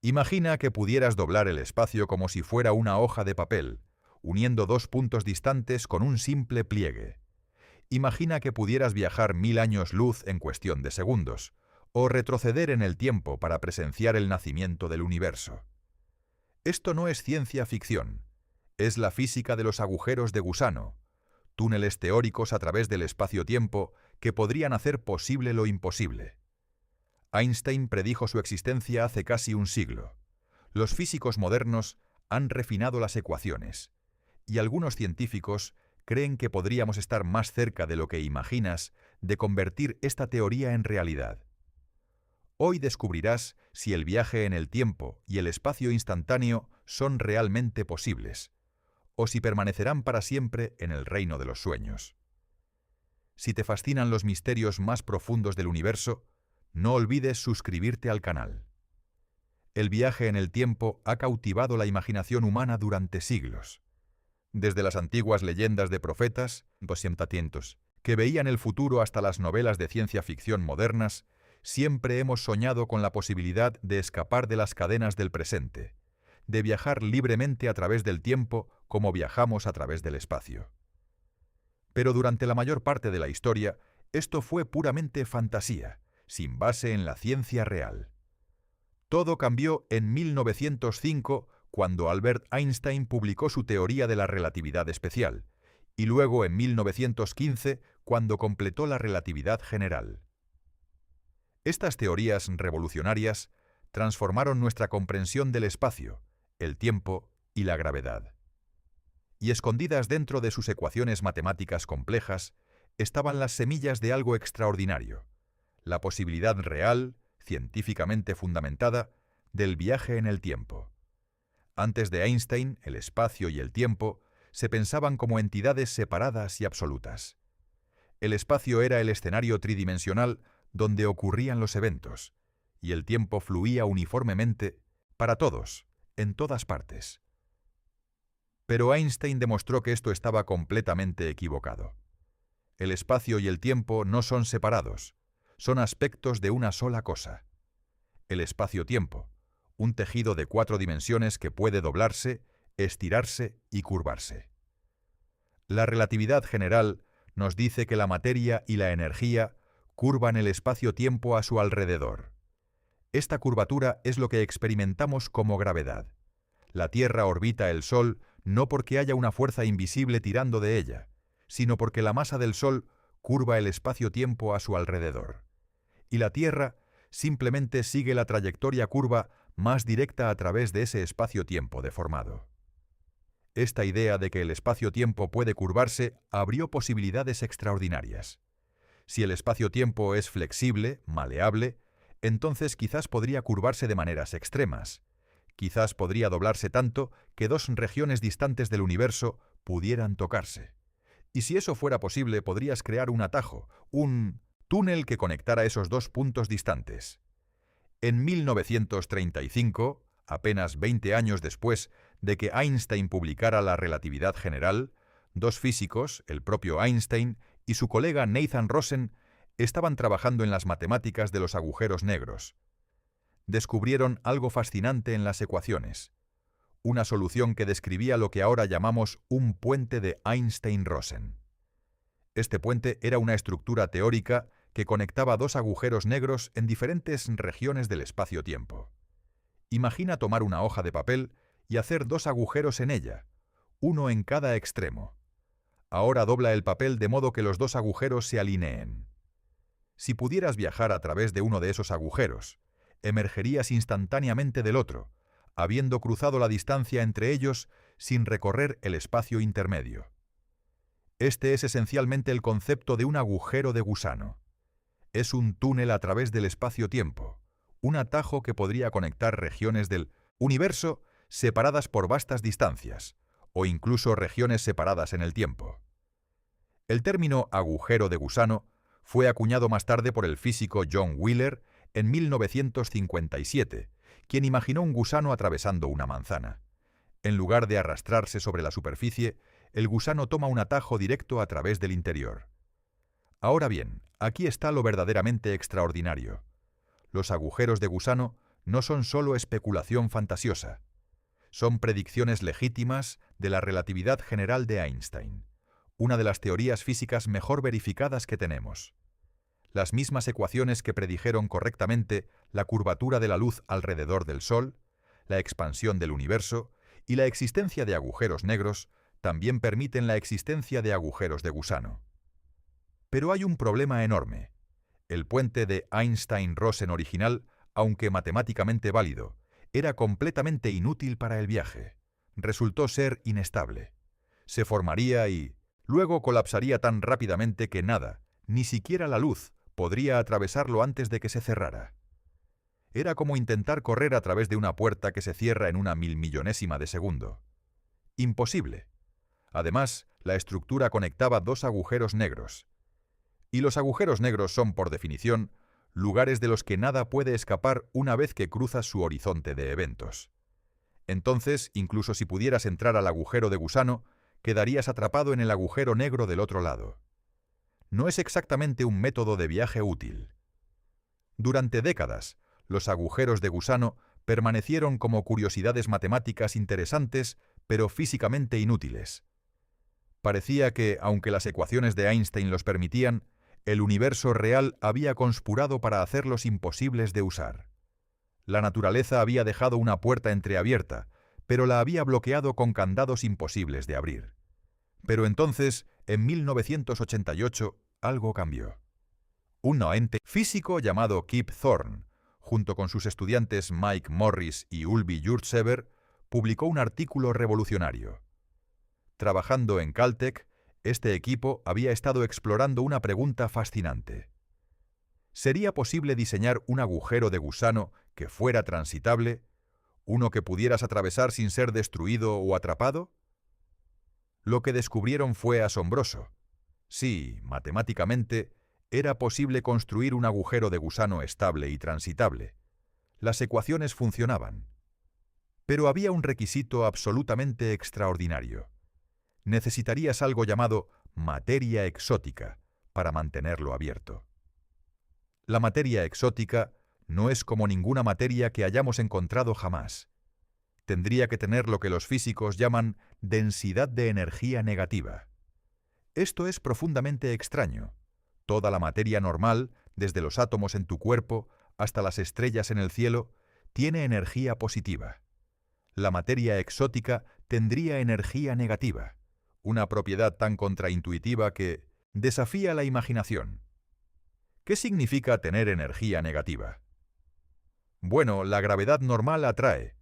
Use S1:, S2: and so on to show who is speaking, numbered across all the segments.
S1: Imagina que pudieras doblar el espacio como si fuera una hoja de papel, uniendo dos puntos distantes con un simple pliegue. Imagina que pudieras viajar 1000 años luz en cuestión de segundos, o retroceder en el tiempo para presenciar el nacimiento del universo. Esto no es ciencia ficción, es la física de los agujeros de gusano, túneles teóricos a través del espacio-tiempo que podrían hacer posible lo imposible. Einstein predijo su existencia hace casi un siglo. Los físicos modernos han refinado las ecuaciones, y algunos científicos creen que podríamos estar más cerca de lo que imaginas de convertir esta teoría en realidad. Hoy descubrirás si el viaje en el tiempo y el espacio instantáneo son realmente posibles, o si permanecerán para siempre en el reino de los sueños. Si te fascinan los misterios más profundos del universo, no olvides suscribirte al canal. El viaje en el tiempo ha cautivado la imaginación humana durante siglos. Desde las antiguas leyendas de profetas, que veían el futuro hasta las novelas de ciencia ficción modernas, siempre hemos soñado con la posibilidad de escapar de las cadenas del presente, de viajar libremente a través del tiempo como viajamos a través del espacio. Pero durante la mayor parte de la historia, esto fue puramente fantasía, sin base en la ciencia real. Todo cambió en 1905, cuando Albert Einstein publicó su teoría de la relatividad especial, y luego en 1915, cuando completó la relatividad general. Estas teorías revolucionarias transformaron nuestra comprensión del espacio, el tiempo y la gravedad. Y escondidas dentro de sus ecuaciones matemáticas complejas, estaban las semillas de algo extraordinario, la posibilidad real, científicamente fundamentada, del viaje en el tiempo. Antes de Einstein, el espacio y el tiempo se pensaban como entidades separadas y absolutas. El espacio era el escenario tridimensional donde ocurrían los eventos, y el tiempo fluía uniformemente para todos, en todas partes. Pero Einstein demostró que esto estaba completamente equivocado. El espacio y el tiempo no son separados, son aspectos de una sola cosa. El espacio-tiempo, un tejido de 4 dimensiones que puede doblarse, estirarse y curvarse. La relatividad general nos dice que la materia y la energía curvan el espacio-tiempo a su alrededor. Esta curvatura es lo que experimentamos como gravedad. La Tierra orbita el Sol no porque haya una fuerza invisible tirando de ella, sino porque la masa del Sol curva el espacio-tiempo a su alrededor. Y la Tierra simplemente sigue la trayectoria curva más directa a través de ese espacio-tiempo deformado. Esta idea de que el espacio-tiempo puede curvarse abrió posibilidades extraordinarias. Si el espacio-tiempo es flexible, maleable, entonces quizás podría curvarse de maneras extremas. Quizás podría doblarse tanto que 2 regiones distantes del universo pudieran tocarse. Y si eso fuera posible, podrías crear un atajo, un túnel que conectara esos 2 puntos distantes. En 1935, apenas 20 años después de que Einstein publicara la relatividad general, 2 físicos, el propio Einstein y su colega Nathan Rosen, estaban trabajando en las matemáticas de los agujeros negros. Descubrieron algo fascinante en las ecuaciones, una solución que describía lo que ahora llamamos un puente de Einstein-Rosen. Este puente era una estructura teórica que conectaba 2 agujeros negros en diferentes regiones del espacio-tiempo. Imagina tomar una hoja de papel y hacer 2 agujeros en ella, uno en cada extremo. Ahora dobla el papel de modo que los 2 agujeros se alineen. Si pudieras viajar a través de uno de esos agujeros, emergerías instantáneamente del otro, habiendo cruzado la distancia entre ellos sin recorrer el espacio intermedio. Este es esencialmente el concepto de un agujero de gusano. Es un túnel a través del espacio-tiempo, un atajo que podría conectar regiones del universo separadas por vastas distancias, o incluso regiones separadas en el tiempo. El término agujero de gusano fue acuñado más tarde por el físico John Wheeler en 1957, quien imaginó un gusano atravesando una manzana. En lugar de arrastrarse sobre la superficie, el gusano toma un atajo directo a través del interior. Ahora bien, aquí está lo verdaderamente extraordinario. Los agujeros de gusano no son solo especulación fantasiosa. Son predicciones legítimas de la relatividad general de Einstein, una de las teorías físicas mejor verificadas que tenemos. Las mismas ecuaciones que predijeron correctamente la curvatura de la luz alrededor del Sol, la expansión del universo y la existencia de agujeros negros también permiten la existencia de agujeros de gusano. Pero hay un problema enorme. El puente de Einstein-Rosen original, aunque matemáticamente válido, era completamente inútil para el viaje. Resultó ser inestable. Se formaría y luego colapsaría tan rápidamente que nada, ni siquiera la luz, podría atravesarlo antes de que se cerrara. Era como intentar correr a través de una puerta que se cierra en una milmillonésima de segundo. Imposible. Además, la estructura conectaba dos agujeros negros. Y los agujeros negros son, por definición, lugares de los que nada puede escapar una vez que cruzas su horizonte de eventos. Entonces, incluso si pudieras entrar al agujero de gusano, quedarías atrapado en el agujero negro del otro lado. No es exactamente un método de viaje útil. Durante décadas, los agujeros de gusano permanecieron como curiosidades matemáticas interesantes, pero físicamente inútiles. Parecía que, aunque las ecuaciones de Einstein los permitían, el universo real había conspirado para hacerlos imposibles de usar. La naturaleza había dejado una puerta entreabierta, pero la había bloqueado con candados imposibles de abrir. Pero entonces, en 1988, algo cambió. Un ente físico llamado Kip Thorne, junto con sus estudiantes Mike Morris y Ulvi Yurtsever, publicó un artículo revolucionario. Trabajando en Caltech, este equipo había estado explorando una pregunta fascinante. ¿Sería posible diseñar un agujero de gusano que fuera transitable, uno que pudieras atravesar sin ser destruido o atrapado? Lo que descubrieron fue asombroso. Sí, matemáticamente, era posible construir un agujero de gusano estable y transitable. Las ecuaciones funcionaban. Pero había un requisito absolutamente extraordinario. Necesitarías algo llamado materia exótica para mantenerlo abierto. La materia exótica no es como ninguna materia que hayamos encontrado jamás. Tendría que tener lo que los físicos llaman densidad de energía negativa. Esto es profundamente extraño. Toda la materia normal, desde los átomos en tu cuerpo hasta las estrellas en el cielo, tiene energía positiva. La materia exótica tendría energía negativa, una propiedad tan contraintuitiva que desafía la imaginación. ¿Qué significa tener energía negativa? Bueno, la gravedad normal atrae.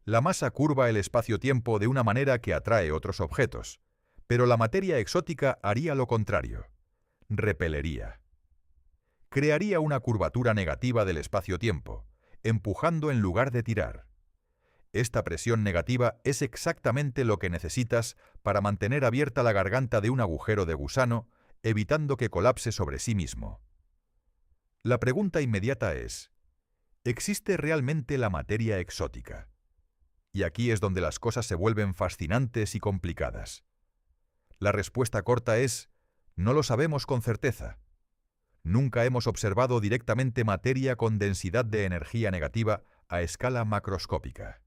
S1: La masa curva el espacio-tiempo de una manera que atrae otros objetos, pero la materia exótica haría lo contrario. Repelería. Crearía una curvatura negativa del espacio-tiempo, empujando en lugar de tirar. Esta presión negativa es exactamente lo que necesitas para mantener abierta la garganta de un agujero de gusano, evitando que colapse sobre sí mismo. La pregunta inmediata es: ¿existe realmente la materia exótica? Y aquí es donde las cosas se vuelven fascinantes y complicadas. La respuesta corta es: no lo sabemos con certeza. Nunca hemos observado directamente materia con densidad de energía negativa a escala macroscópica.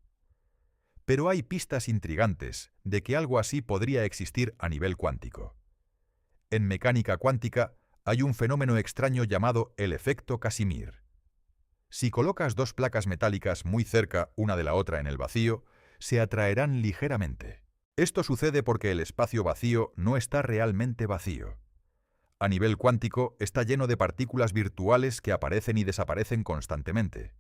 S1: Pero hay pistas intrigantes de que algo así podría existir a nivel cuántico. En mecánica cuántica hay un fenómeno extraño llamado el efecto Casimir. Si colocas dos placas metálicas muy cerca una de la otra en el vacío, se atraerán ligeramente. Esto sucede porque el espacio vacío no está realmente vacío. A nivel cuántico está lleno de partículas virtuales que aparecen y desaparecen constantemente.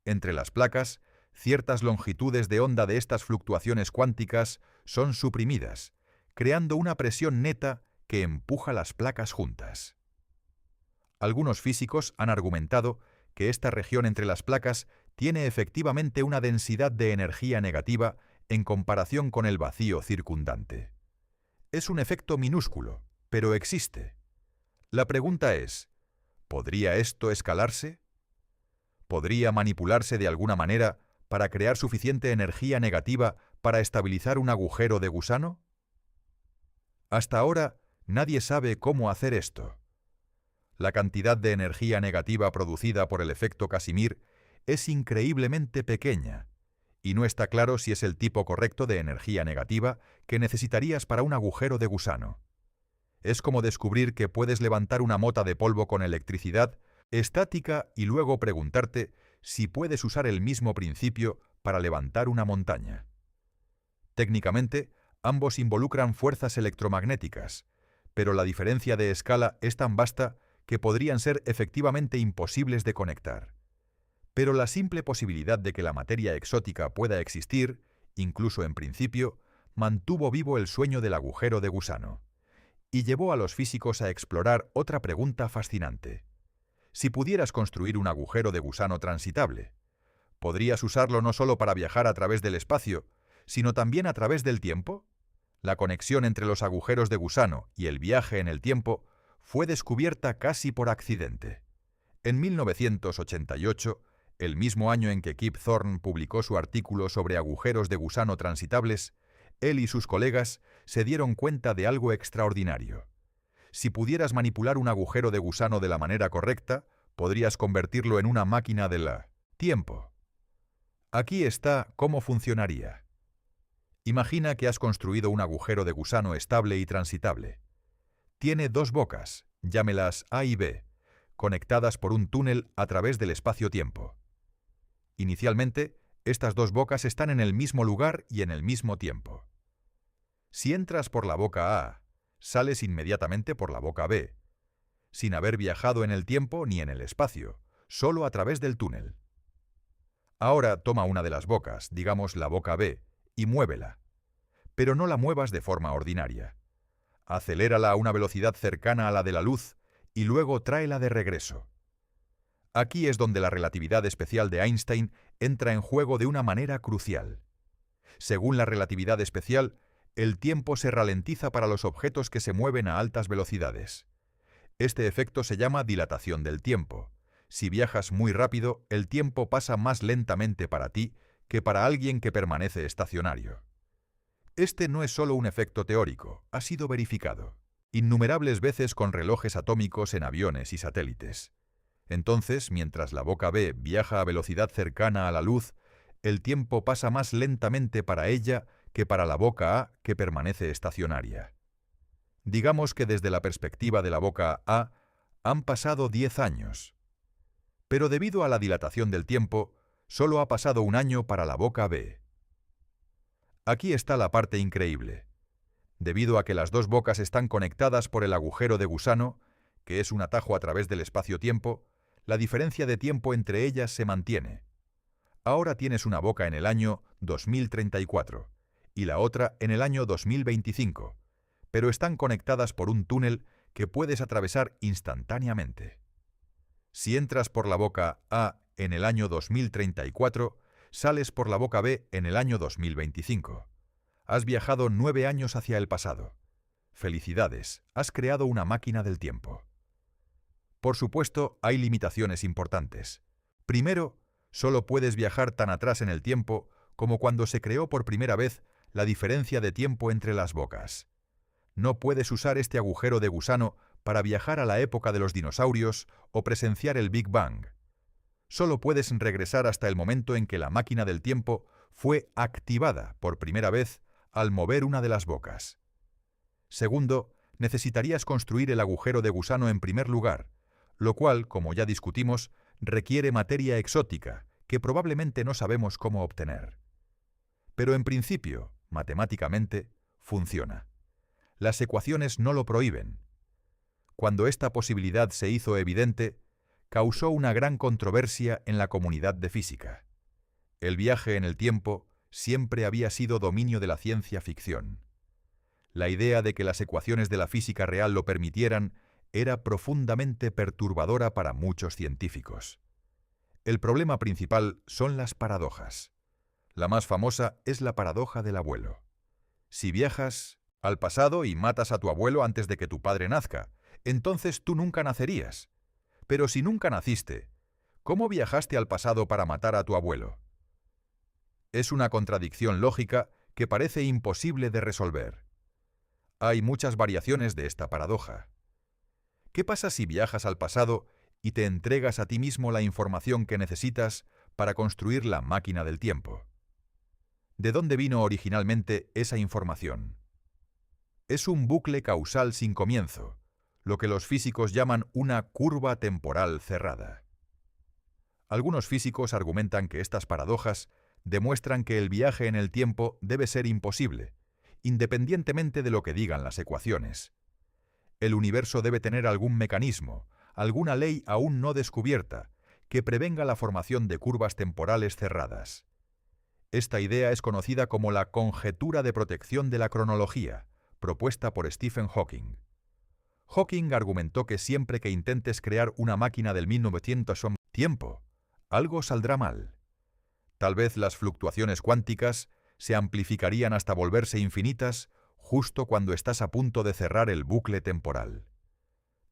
S1: Entre las placas, ciertas longitudes de onda de estas fluctuaciones cuánticas son suprimidas, creando una presión neta que empuja las placas juntas. Algunos físicos han argumentado que esta región entre las placas tiene efectivamente una densidad de energía negativa en comparación con el vacío circundante. Es un efecto minúsculo, pero existe. La pregunta es: ¿podría esto escalarse? ¿Podría manipularse de alguna manera para crear suficiente energía negativa para estabilizar un agujero de gusano? Hasta ahora, nadie sabe cómo hacer esto. La cantidad de energía negativa producida por el efecto Casimir es increíblemente pequeña, y no está claro si es el tipo correcto de energía negativa que necesitarías para un agujero de gusano. Es como descubrir que puedes levantar una mota de polvo con electricidad estática y luego preguntarte si puedes usar el mismo principio para levantar una montaña. Técnicamente, ambos involucran fuerzas electromagnéticas, pero la diferencia de escala es tan vasta que podrían ser efectivamente imposibles de conectar. Pero la simple posibilidad de que la materia exótica pueda existir, incluso en principio, mantuvo vivo el sueño del agujero de gusano, y llevó a los físicos a explorar otra pregunta fascinante. Si pudieras construir un agujero de gusano transitable, ¿podrías usarlo no solo para viajar a través del espacio, sino también a través del tiempo? La conexión entre los agujeros de gusano y el viaje en el tiempo fue descubierta casi por accidente. En 1988, el mismo año en que Kip Thorne publicó su artículo sobre agujeros de gusano transitables, él y sus colegas se dieron cuenta de algo extraordinario. Si pudieras manipular un agujero de gusano de la manera correcta, podrías convertirlo en una máquina del tiempo. Aquí está cómo funcionaría. Imagina que has construido un agujero de gusano estable y transitable. Tiene dos bocas, llámelas A y B, conectadas por un túnel a través del espacio-tiempo. Inicialmente, estas dos bocas están en el mismo lugar y en el mismo tiempo. Si entras por la boca A, sales inmediatamente por la boca B, sin haber viajado en el tiempo ni en el espacio, solo a través del túnel. Ahora toma una de las bocas, digamos la boca B, y muévela. Pero no la muevas de forma ordinaria. Acelérala a una velocidad cercana a la de la luz y luego tráela de regreso. Aquí es donde la relatividad especial de Einstein entra en juego de una manera crucial. Según la relatividad especial, el tiempo se ralentiza para los objetos que se mueven a altas velocidades. Este efecto se llama dilatación del tiempo. Si viajas muy rápido, el tiempo pasa más lentamente para ti que para alguien que permanece estacionario. Este no es solo un efecto teórico, ha sido verificado innumerables veces con relojes atómicos en aviones y satélites. Entonces, mientras la boca B viaja a velocidad cercana a la luz, el tiempo pasa más lentamente para ella que para la boca A, que permanece estacionaria. Digamos que desde la perspectiva de la boca A han pasado 10 años. Pero debido a la dilatación del tiempo, solo ha pasado un año para la boca B. Aquí está la parte increíble. Debido a que las dos bocas están conectadas por el agujero de gusano, que es un atajo a través del espacio-tiempo, la diferencia de tiempo entre ellas se mantiene. Ahora tienes una boca en el año 2034 y la otra en el año 2025, pero están conectadas por un túnel que puedes atravesar instantáneamente. Si entras por la boca A en el año 2034, sales por la boca B en el año 2025. Has viajado 9 años hacia el pasado. Felicidades, has creado una máquina del tiempo. Por supuesto, hay limitaciones importantes. Primero, solo puedes viajar tan atrás en el tiempo como cuando se creó por primera vez la diferencia de tiempo entre las bocas. No puedes usar este agujero de gusano para viajar a la época de los dinosaurios o presenciar el Big Bang. Solo puedes regresar hasta el momento en que la máquina del tiempo fue activada por primera vez al mover una de las bocas. Segundo, necesitarías construir el agujero de gusano en primer lugar, lo cual, como ya discutimos, requiere materia exótica que probablemente no sabemos cómo obtener. Pero en principio, matemáticamente, funciona. Las ecuaciones no lo prohíben. Cuando esta posibilidad se hizo evidente, causó una gran controversia en la comunidad de física. El viaje en el tiempo siempre había sido dominio de la ciencia ficción. La idea de que las ecuaciones de la física real lo permitieran era profundamente perturbadora para muchos científicos. El problema principal son las paradojas. La más famosa es la paradoja del abuelo. Si viajas al pasado y matas a tu abuelo antes de que tu padre nazca, entonces tú nunca nacerías. Pero si nunca naciste, ¿cómo viajaste al pasado para matar a tu abuelo? Es una contradicción lógica que parece imposible de resolver. Hay muchas variaciones de esta paradoja. ¿Qué pasa si viajas al pasado y te entregas a ti mismo la información que necesitas para construir la máquina del tiempo. ¿De dónde vino originalmente esa información? Es un bucle causal sin comienzo, lo que los físicos llaman una curva temporal cerrada. Algunos físicos argumentan que estas paradojas demuestran que el viaje en el tiempo debe ser imposible, independientemente de lo que digan las ecuaciones. El universo debe tener algún mecanismo, alguna ley aún no descubierta, que prevenga la formación de curvas temporales cerradas. Esta idea es conocida como la conjetura de protección de la cronología, propuesta por Stephen Hawking. Hawking argumentó que siempre que intentes crear una máquina del 1900 tiempo, algo saldrá mal. Tal vez las fluctuaciones cuánticas se amplificarían hasta volverse infinitas justo cuando estás a punto de cerrar el bucle temporal.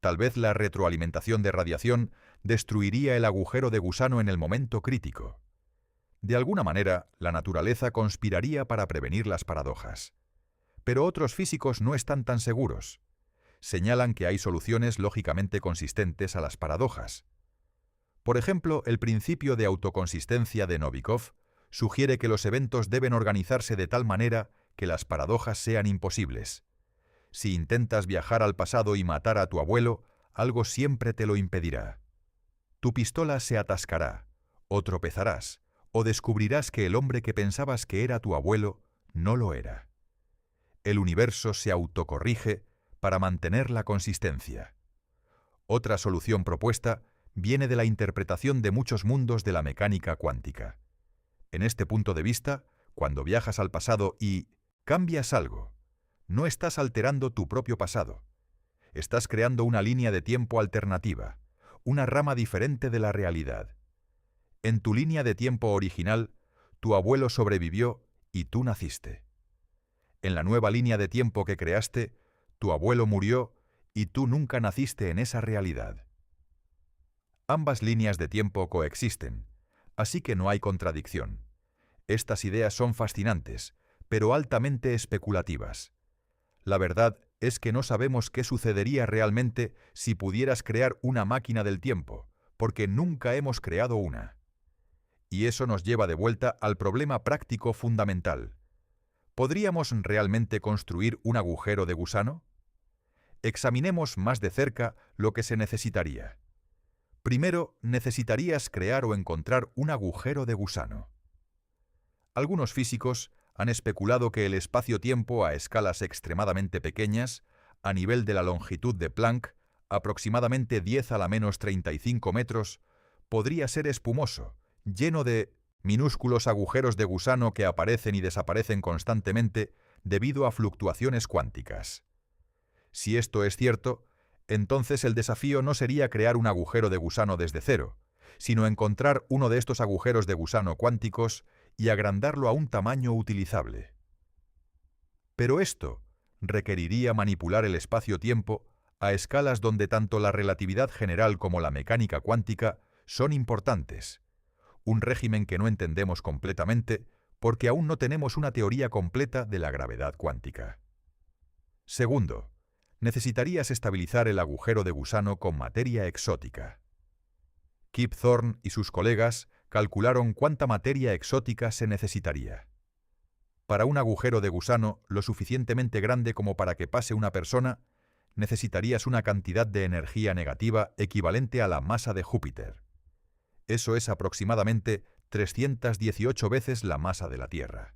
S1: Tal vez la retroalimentación de radiación destruiría el agujero de gusano en el momento crítico. De alguna manera, la naturaleza conspiraría para prevenir las paradojas. Pero otros físicos no están tan seguros. Señalan que hay soluciones lógicamente consistentes a las paradojas. Por ejemplo, el principio de autoconsistencia de Novikov sugiere que los eventos deben organizarse de tal manera que las paradojas sean imposibles. Si intentas viajar al pasado y matar a tu abuelo, algo siempre te lo impedirá. Tu pistola se atascará, o tropezarás, o descubrirás que el hombre que pensabas que era tu abuelo no lo era. El universo se autocorrige para mantener la consistencia. Otra solución propuesta viene de la interpretación de muchos mundos de la mecánica cuántica. En este punto de vista, cuando viajas al pasado y cambias algo, no estás alterando tu propio pasado. Estás creando una línea de tiempo alternativa, una rama diferente de la realidad. En tu línea de tiempo original, tu abuelo sobrevivió y tú naciste. En la nueva línea de tiempo que creaste, tu abuelo murió y tú nunca naciste en esa realidad. Ambas líneas de tiempo coexisten, así que no hay contradicción. Estas ideas son fascinantes, pero altamente especulativas. La verdad es que no sabemos qué sucedería realmente si pudieras crear una máquina del tiempo, porque nunca hemos creado una. Y eso nos lleva de vuelta al problema práctico fundamental. ¿Podríamos realmente construir un agujero de gusano? Examinemos más de cerca lo que se necesitaría. Primero, necesitarías crear o encontrar un agujero de gusano. Algunos físicos han especulado que el espacio-tiempo a escalas extremadamente pequeñas, a nivel de la longitud de Planck, aproximadamente 10 a la menos 35 metros, podría ser espumoso, lleno de minúsculos agujeros de gusano que aparecen y desaparecen constantemente debido a fluctuaciones cuánticas. Si esto es cierto, entonces el desafío no sería crear un agujero de gusano desde cero, sino encontrar uno de estos agujeros de gusano cuánticos y agrandarlo a un tamaño utilizable. Pero esto requeriría manipular el espacio-tiempo a escalas donde tanto la relatividad general como la mecánica cuántica son importantes, un régimen que no entendemos completamente porque aún no tenemos una teoría completa de la gravedad cuántica. Segundo, necesitarías estabilizar el agujero de gusano con materia exótica. Kip Thorne y sus colegas calcularon cuánta materia exótica se necesitaría. Para un agujero de gusano lo suficientemente grande como para que pase una persona, necesitarías una cantidad de energía negativa equivalente a la masa de Júpiter. Eso es aproximadamente 318 veces la masa de la Tierra.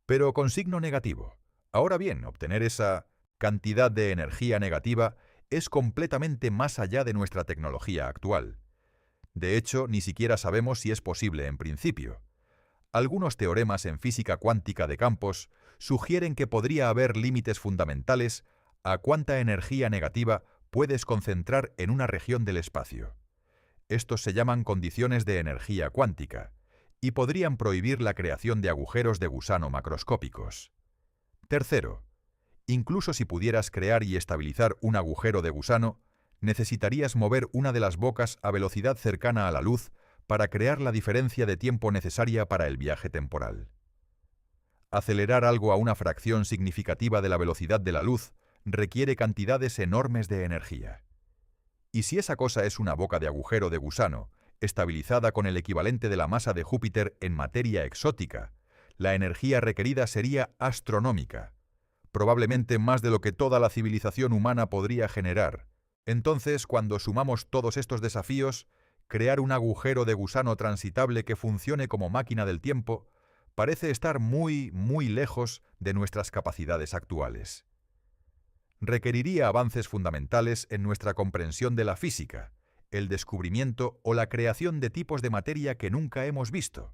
S1: Pero con signo negativo. Ahora bien, obtener esa cantidad de energía negativa es completamente más allá de nuestra tecnología actual. De hecho, ni siquiera sabemos si es posible en principio. Algunos teoremas en física cuántica de campos sugieren que podría haber límites fundamentales a cuánta energía negativa puedes concentrar en una región del espacio. Estos se llaman condiciones de energía cuántica y podrían prohibir la creación de agujeros de gusano macroscópicos. Tercero, incluso si pudieras crear y estabilizar un agujero de gusano, necesitarías mover una de las bocas a velocidad cercana a la luz para crear la diferencia de tiempo necesaria para el viaje temporal. Acelerar algo a una fracción significativa de la velocidad de la luz requiere cantidades enormes de energía. Y si esa cosa es una boca de agujero de gusano estabilizada con el equivalente de la masa de Júpiter en materia exótica, la energía requerida sería astronómica, probablemente más de lo que toda la civilización humana podría generar. Entonces, cuando sumamos todos estos desafíos, crear un agujero de gusano transitable que funcione como máquina del tiempo parece estar muy, muy lejos de nuestras capacidades actuales. Requeriría avances fundamentales en nuestra comprensión de la física, el descubrimiento o la creación de tipos de materia que nunca hemos visto,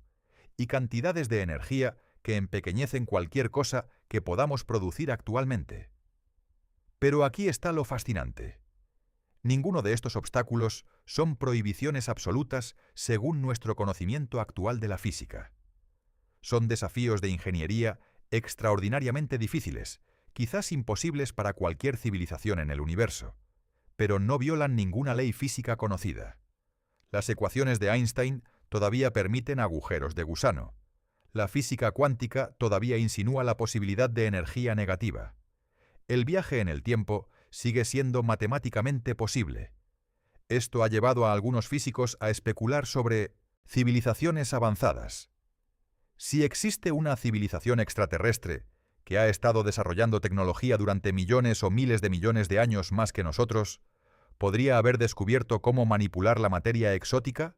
S1: y cantidades de energía que empequeñecen cualquier cosa que podamos producir actualmente. Pero aquí está lo fascinante. Ninguno de estos obstáculos son prohibiciones absolutas según nuestro conocimiento actual de la física. Son desafíos de ingeniería extraordinariamente difíciles, quizás imposibles para cualquier civilización en el universo, pero no violan ninguna ley física conocida. Las ecuaciones de Einstein todavía permiten agujeros de gusano. La física cuántica todavía insinúa la posibilidad de energía negativa. El viaje en el tiempo sigue siendo matemáticamente posible. Esto ha llevado a algunos físicos a especular sobre civilizaciones avanzadas. Si existe una civilización extraterrestre que ha estado desarrollando tecnología durante millones o miles de millones de años más que nosotros, ¿podría haber descubierto cómo manipular la materia exótica?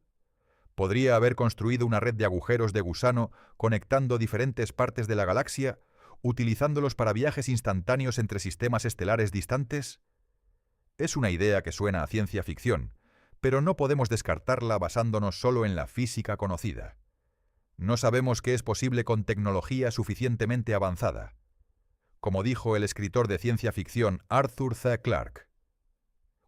S1: ¿Podría haber construido una red de agujeros de gusano conectando diferentes partes de la galaxia, utilizándolos para viajes instantáneos entre sistemas estelares distantes? Es una idea que suena a ciencia ficción, pero no podemos descartarla basándonos solo en la física conocida. No sabemos qué es posible con tecnología suficientemente avanzada. Como dijo el escritor de ciencia ficción Arthur C. Clarke,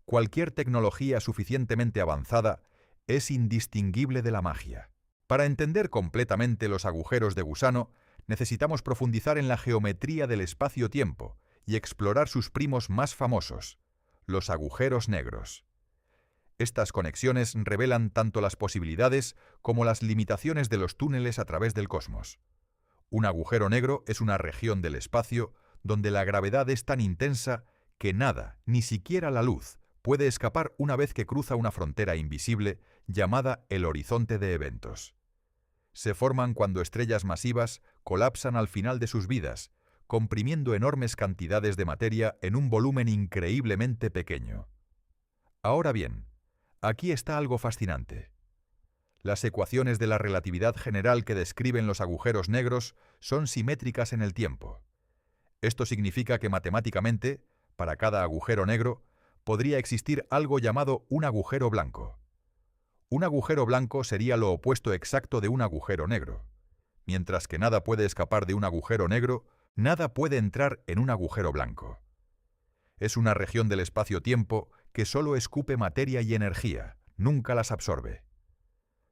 S1: cualquier tecnología suficientemente avanzada es indistinguible de la magia. Para entender completamente los agujeros de gusano, necesitamos profundizar en la geometría del espacio-tiempo y explorar sus primos más famosos, los agujeros negros. Estas conexiones revelan tanto las posibilidades como las limitaciones de los túneles a través del cosmos. Un agujero negro es una región del espacio donde la gravedad es tan intensa que nada, ni siquiera la luz, puede escapar una vez que cruza una frontera invisible llamada el horizonte de eventos. Se forman cuando estrellas masivas colapsan al final de sus vidas, comprimiendo enormes cantidades de materia en un volumen increíblemente pequeño. Ahora bien, aquí está algo fascinante. Las ecuaciones de la relatividad general que describen los agujeros negros son simétricas en el tiempo. Esto significa que matemáticamente, para cada agujero negro, podría existir algo llamado un agujero blanco. Un agujero blanco sería lo opuesto exacto de un agujero negro. Mientras que nada puede escapar de un agujero negro, nada puede entrar en un agujero blanco. Es una región del espacio-tiempo que solo escupe materia y energía, nunca las absorbe.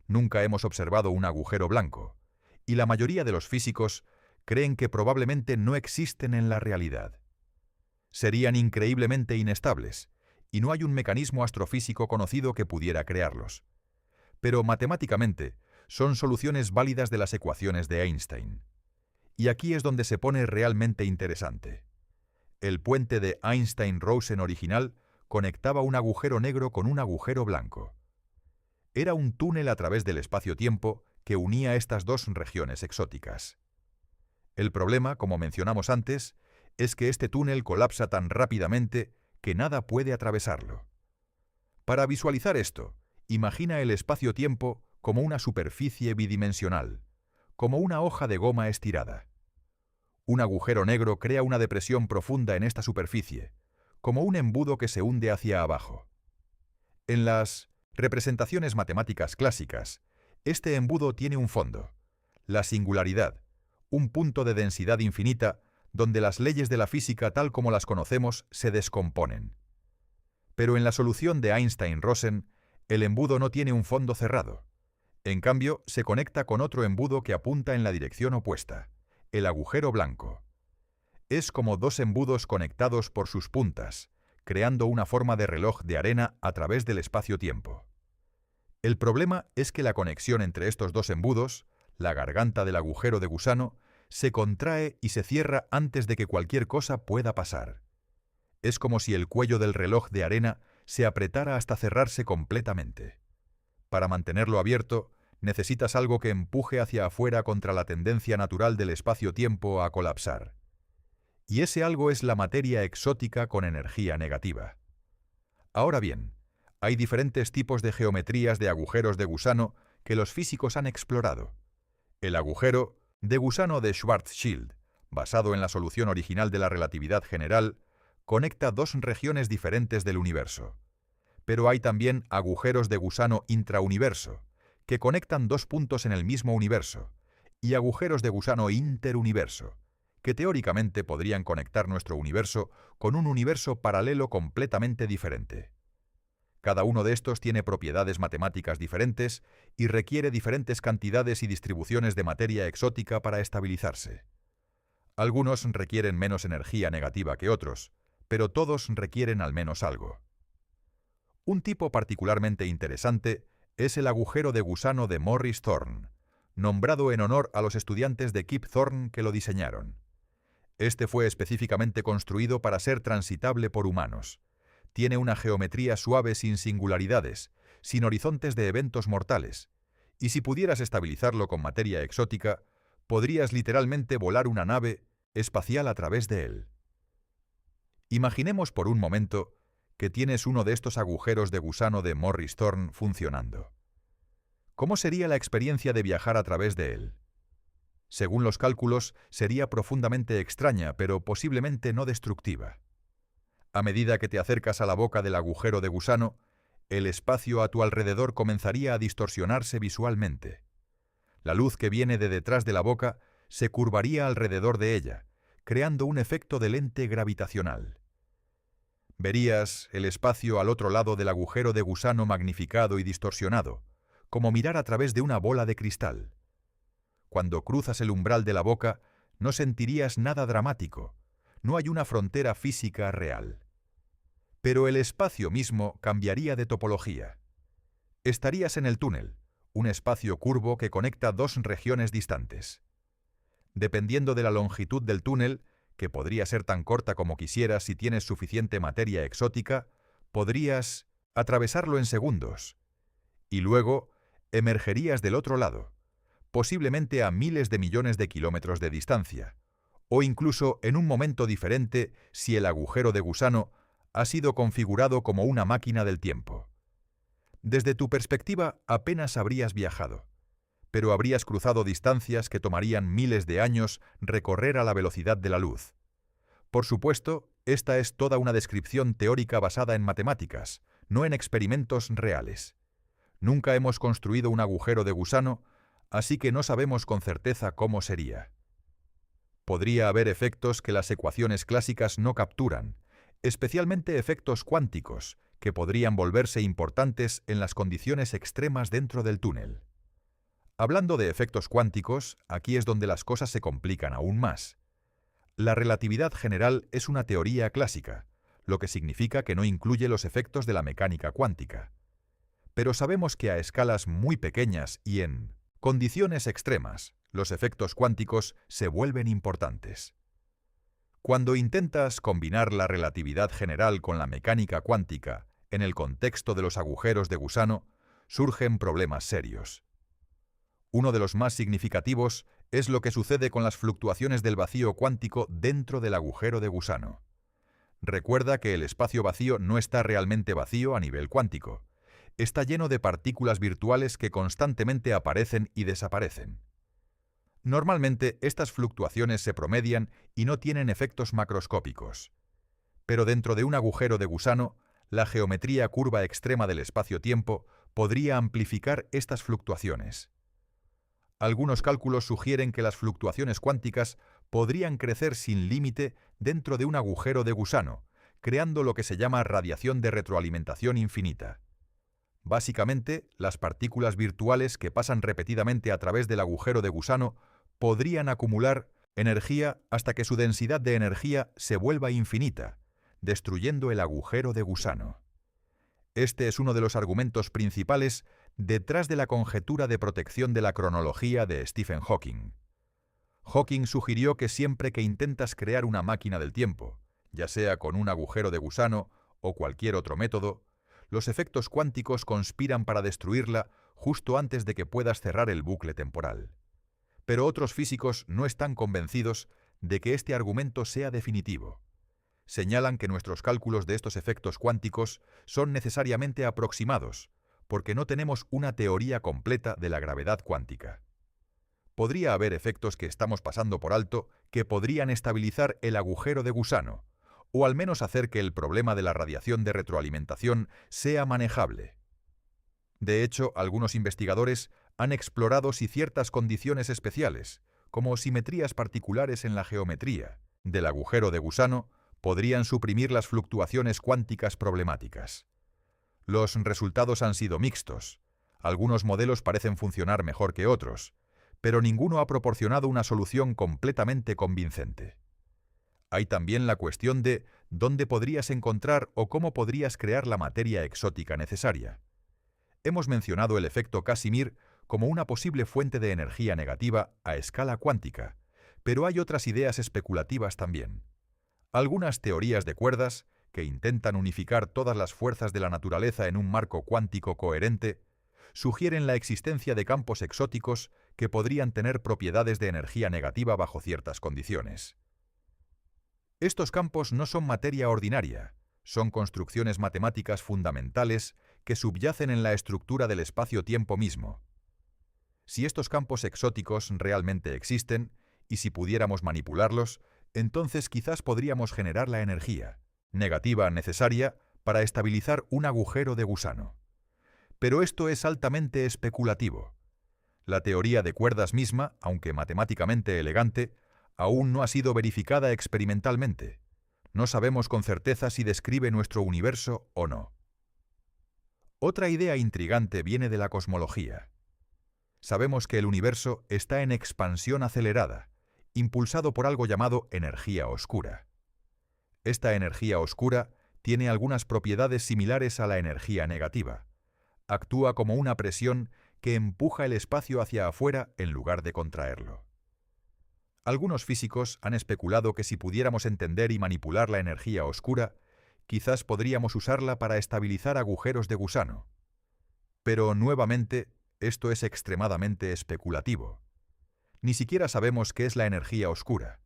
S1: Nunca hemos observado un agujero blanco, y la mayoría de los físicos creen que probablemente no existen en la realidad. Serían increíblemente inestables, y no hay un mecanismo astrofísico conocido que pudiera crearlos. Pero matemáticamente son soluciones válidas de las ecuaciones de Einstein. Y aquí es donde se pone realmente interesante. El puente de Einstein-Rosen original conectaba un agujero negro con un agujero blanco. Era un túnel a través del espacio-tiempo que unía estas dos regiones exóticas. El problema, como mencionamos antes, es que este túnel colapsa tan rápidamente que nada puede atravesarlo. Para visualizar esto, imagina el espacio-tiempo como una superficie bidimensional, como una hoja de goma estirada. Un agujero negro crea una depresión profunda en esta superficie, como un embudo que se hunde hacia abajo. En las representaciones matemáticas clásicas, este embudo tiene un fondo, la singularidad, un punto de densidad infinita donde las leyes de la física tal como las conocemos se descomponen. Pero en la solución de Einstein-Rosen, el embudo no tiene un fondo cerrado. En cambio, se conecta con otro embudo que apunta en la dirección opuesta, el agujero blanco. Es como dos embudos conectados por sus puntas, creando una forma de reloj de arena a través del espacio-tiempo. El problema es que la conexión entre estos dos embudos, la garganta del agujero de gusano, se contrae y se cierra antes de que cualquier cosa pueda pasar. Es como si el cuello del reloj de arena se apretara hasta cerrarse completamente. Para mantenerlo abierto, necesitas algo que empuje hacia afuera contra la tendencia natural del espacio-tiempo a colapsar. Y ese algo es la materia exótica con energía negativa. Ahora bien, hay diferentes tipos de geometrías de agujeros de gusano que los físicos han explorado. El agujero de gusano de Schwarzschild, basado en la solución original de la relatividad general, conecta dos regiones diferentes del universo. Pero hay también agujeros de gusano intrauniverso, que conectan dos puntos en el mismo universo, y agujeros de gusano interuniverso, que teóricamente podrían conectar nuestro universo con un universo paralelo completamente diferente. Cada uno de estos tiene propiedades matemáticas diferentes y requiere diferentes cantidades y distribuciones de materia exótica para estabilizarse. Algunos requieren menos energía negativa que otros, pero todos requieren al menos algo. Un tipo particularmente interesante es el agujero de gusano de Morris Thorne, nombrado en honor a los estudiantes de Kip Thorne que lo diseñaron. Este fue específicamente construido para ser transitable por humanos. Tiene una geometría suave sin singularidades, sin horizontes de eventos mortales, y si pudieras estabilizarlo con materia exótica, podrías literalmente volar una nave espacial a través de él. Imaginemos por un momento que tienes uno de estos agujeros de gusano de Morris Thorne funcionando. ¿Cómo sería la experiencia de viajar a través de él? Según los cálculos, sería profundamente extraña, pero posiblemente no destructiva. A medida que te acercas a la boca del agujero de gusano, el espacio a tu alrededor comenzaría a distorsionarse visualmente. La luz que viene de detrás de la boca se curvaría alrededor de ella, creando un efecto de lente gravitacional. Verías el espacio al otro lado del agujero de gusano magnificado y distorsionado, como mirar a través de una bola de cristal. Cuando cruzas el umbral de la boca, no sentirías nada dramático, no hay una frontera física real. Pero el espacio mismo cambiaría de topología. Estarías en el túnel, un espacio curvo que conecta dos regiones distantes. Dependiendo de la longitud del túnel, que podría ser tan corta como quisieras si tienes suficiente materia exótica, podrías atravesarlo en segundos. Y luego emergerías del otro lado, posiblemente a miles de millones de kilómetros de distancia, o incluso en un momento diferente si el agujero de gusano ha sido configurado como una máquina del tiempo. Desde tu perspectiva apenas habrías viajado, pero habrías cruzado distancias que tomarían miles de años recorrer a la velocidad de la luz. Por supuesto, esta es toda una descripción teórica basada en matemáticas, no en experimentos reales. Nunca hemos construido un agujero de gusano, así que no sabemos con certeza cómo sería. Podría haber efectos que las ecuaciones clásicas no capturan, especialmente efectos cuánticos, que podrían volverse importantes en las condiciones extremas dentro del túnel. Hablando de efectos cuánticos, aquí es donde las cosas se complican aún más. La relatividad general es una teoría clásica, lo que significa que no incluye los efectos de la mecánica cuántica. Pero sabemos que a escalas muy pequeñas y en condiciones extremas, los efectos cuánticos se vuelven importantes. Cuando intentas combinar la relatividad general con la mecánica cuántica en el contexto de los agujeros de gusano, surgen problemas serios. Uno de los más significativos es lo que sucede con las fluctuaciones del vacío cuántico dentro del agujero de gusano. Recuerda que el espacio vacío no está realmente vacío a nivel cuántico. Está lleno de partículas virtuales que constantemente aparecen y desaparecen. Normalmente, estas fluctuaciones se promedian y no tienen efectos macroscópicos. Pero dentro de un agujero de gusano, la geometría curva extrema del espacio-tiempo podría amplificar estas fluctuaciones. Algunos cálculos sugieren que las fluctuaciones cuánticas podrían crecer sin límite dentro de un agujero de gusano, creando lo que se llama radiación de retroalimentación infinita. Básicamente, las partículas virtuales que pasan repetidamente a través del agujero de gusano podrían acumular energía hasta que su densidad de energía se vuelva infinita, destruyendo el agujero de gusano. Este es uno de los argumentos principales detrás de la conjetura de protección de la cronología de Stephen Hawking. Hawking sugirió que siempre que intentas crear una máquina del tiempo, ya sea con un agujero de gusano o cualquier otro método, Los efectos cuánticos conspiran para destruirla justo antes de que puedas cerrar el bucle temporal. Pero otros físicos no están convencidos de que este argumento sea definitivo. Señalan que nuestros cálculos de estos efectos cuánticos son necesariamente aproximados, porque no tenemos una teoría completa de la gravedad cuántica. Podría haber efectos que estamos pasando por alto que podrían estabilizar el agujero de gusano, o al menos hacer que el problema de la radiación de retroalimentación sea manejable. De hecho, algunos investigadores han explorado si ciertas condiciones especiales, como simetrías particulares en la geometría del agujero de gusano, podrían suprimir las fluctuaciones cuánticas problemáticas. Los resultados han sido mixtos. Algunos modelos parecen funcionar mejor que otros, pero ninguno ha proporcionado una solución completamente convincente. Hay también la cuestión de dónde podrías encontrar o cómo podrías crear la materia exótica necesaria. Hemos mencionado el efecto Casimir como una posible fuente de energía negativa a escala cuántica, pero hay otras ideas especulativas también. Algunas teorías de cuerdas, que intentan unificar todas las fuerzas de la naturaleza en un marco cuántico coherente, sugieren la existencia de campos exóticos que podrían tener propiedades de energía negativa bajo ciertas condiciones. Estos campos no son materia ordinaria, son construcciones matemáticas fundamentales que subyacen en la estructura del espacio-tiempo mismo. Si estos campos exóticos realmente existen, y si pudiéramos manipularlos, entonces quizás podríamos generar la energía negativa necesaria para estabilizar un agujero de gusano. Pero esto es altamente especulativo. La teoría de cuerdas misma, aunque matemáticamente elegante, aún no ha sido verificada experimentalmente. No sabemos con certeza si describe nuestro universo o no. Otra idea intrigante viene de la cosmología. Sabemos que el universo está en expansión acelerada, impulsado por algo llamado energía oscura. Esta energía oscura tiene algunas propiedades similares a la energía negativa. Actúa como una presión que empuja el espacio hacia afuera en lugar de contraerlo. Algunos físicos han especulado que si pudiéramos entender y manipular la energía oscura, quizás podríamos usarla para estabilizar agujeros de gusano. Pero, nuevamente, esto es extremadamente especulativo. Ni siquiera sabemos qué es la energía oscura.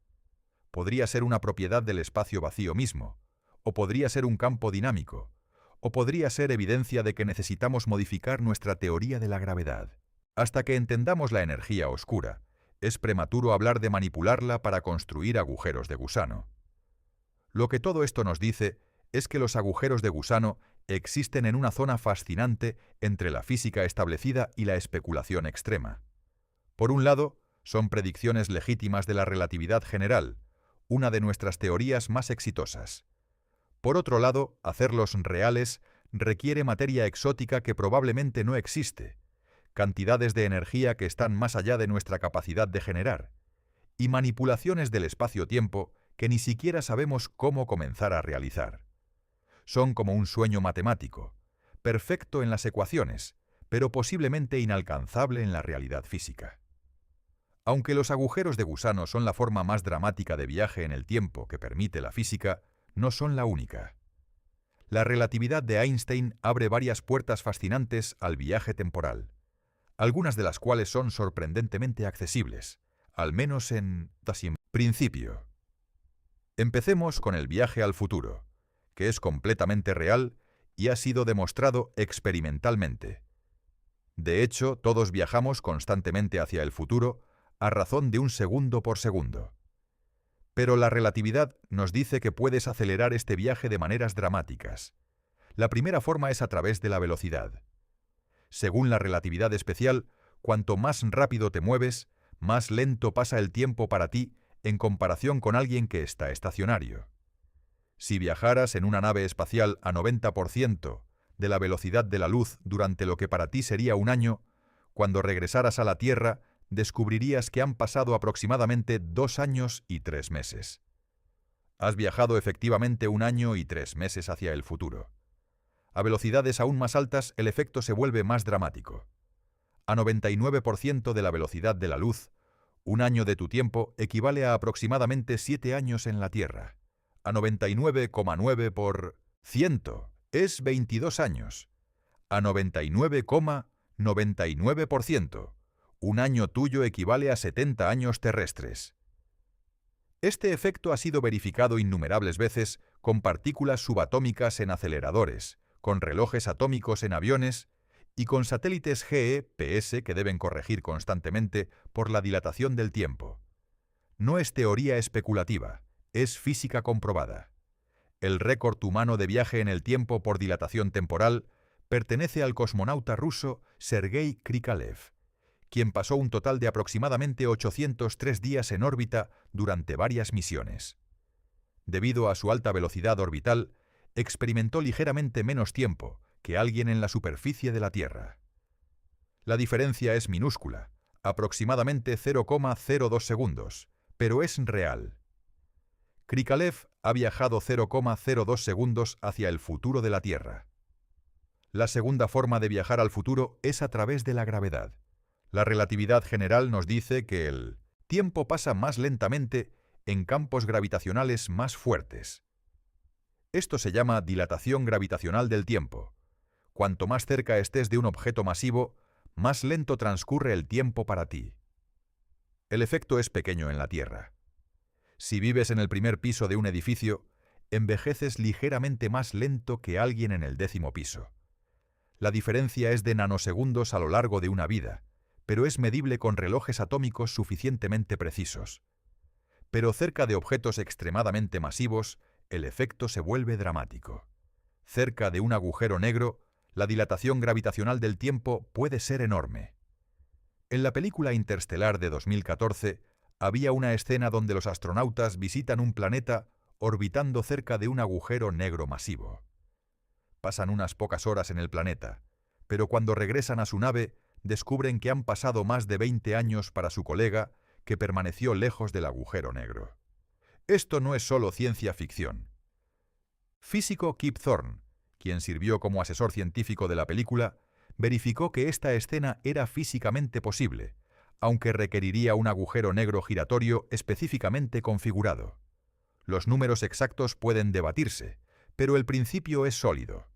S1: Podría ser una propiedad del espacio vacío mismo, o podría ser un campo dinámico, o podría ser evidencia de que necesitamos modificar nuestra teoría de la gravedad. Hasta que entendamos la energía oscura, es prematuro hablar de manipularla para construir agujeros de gusano. Lo que todo esto nos dice es que los agujeros de gusano existen en una zona fascinante entre la física establecida y la especulación extrema. Por un lado, son predicciones legítimas de la relatividad general, una de nuestras teorías más exitosas. Por otro lado, hacerlos reales requiere materia exótica que probablemente no existe, cantidades de energía que están más allá de nuestra capacidad de generar, y manipulaciones del espacio-tiempo que ni siquiera sabemos cómo comenzar a realizar. Son como un sueño matemático, perfecto en las ecuaciones, pero posiblemente inalcanzable en la realidad física. Aunque los agujeros de gusano son la forma más dramática de viaje en el tiempo que permite la física, no son la única. La relatividad de Einstein abre varias puertas fascinantes al viaje temporal, algunas de las cuales son sorprendentemente accesibles, al menos en principio. Empecemos con el viaje al futuro, que es completamente real y ha sido demostrado experimentalmente. De hecho, todos viajamos constantemente hacia el futuro a razón de un segundo por segundo. Pero la relatividad nos dice que puedes acelerar este viaje de maneras dramáticas. La primera forma es a través de la velocidad. Según la relatividad especial, cuanto más rápido te mueves, más lento pasa el tiempo para ti en comparación con alguien que está estacionario. Si viajaras en una nave espacial a 90% de la velocidad de la luz durante lo que para ti sería un año, cuando regresaras a la Tierra, descubrirías que han pasado aproximadamente 2 años y 3 meses. Has viajado efectivamente 1 año y 3 meses hacia el futuro. A velocidades aún más altas, el efecto se vuelve más dramático. A 99% de la velocidad de la luz, 1 año de tu tiempo equivale a aproximadamente 7 años en la Tierra. A 99,9%, Es 22 años, a 99,99%. Un año tuyo equivale a 70 años terrestres. Este efecto ha sido verificado innumerables veces con partículas subatómicas en aceleradores, con relojes atómicos en aviones y con satélites GPS que deben corregir constantemente por la dilatación del tiempo. No es teoría especulativa, es física comprobada. El récord humano de viaje en el tiempo por dilatación temporal pertenece al cosmonauta ruso Sergei Krikalev, quien pasó un total de aproximadamente 803 días en órbita durante varias misiones. Debido a su alta velocidad orbital, experimentó ligeramente menos tiempo que alguien en la superficie de la Tierra. La diferencia es minúscula, aproximadamente 0,02 segundos, pero es real. Krikalev ha viajado 0,02 segundos hacia el futuro de la Tierra. La segunda forma de viajar al futuro es a través de la gravedad. La relatividad general nos dice que el tiempo pasa más lentamente en campos gravitacionales más fuertes. Esto se llama dilatación gravitacional del tiempo. Cuanto más cerca estés de un objeto masivo, más lento transcurre el tiempo para ti. El efecto es pequeño en la Tierra. Si vives en el primer piso de un edificio, envejeces ligeramente más lento que alguien en el 10º piso. La diferencia es de nanosegundos a lo largo de una vida, pero es medible con relojes atómicos suficientemente precisos. Pero cerca de objetos extremadamente masivos, el efecto se vuelve dramático. Cerca de un agujero negro, la dilatación gravitacional del tiempo puede ser enorme. En la película Interstellar de 2014, había una escena donde los astronautas visitan un planeta orbitando cerca de un agujero negro masivo. Pasan unas pocas horas en el planeta, pero cuando regresan a su nave, descubren que han pasado más de 20 años para su colega, que permaneció lejos del agujero negro. Esto no es solo ciencia ficción. Físico Kip Thorne, quien sirvió como asesor científico de la película, verificó que esta escena era físicamente posible, aunque requeriría un agujero negro giratorio específicamente configurado. Los números exactos pueden debatirse, pero el principio es sólido.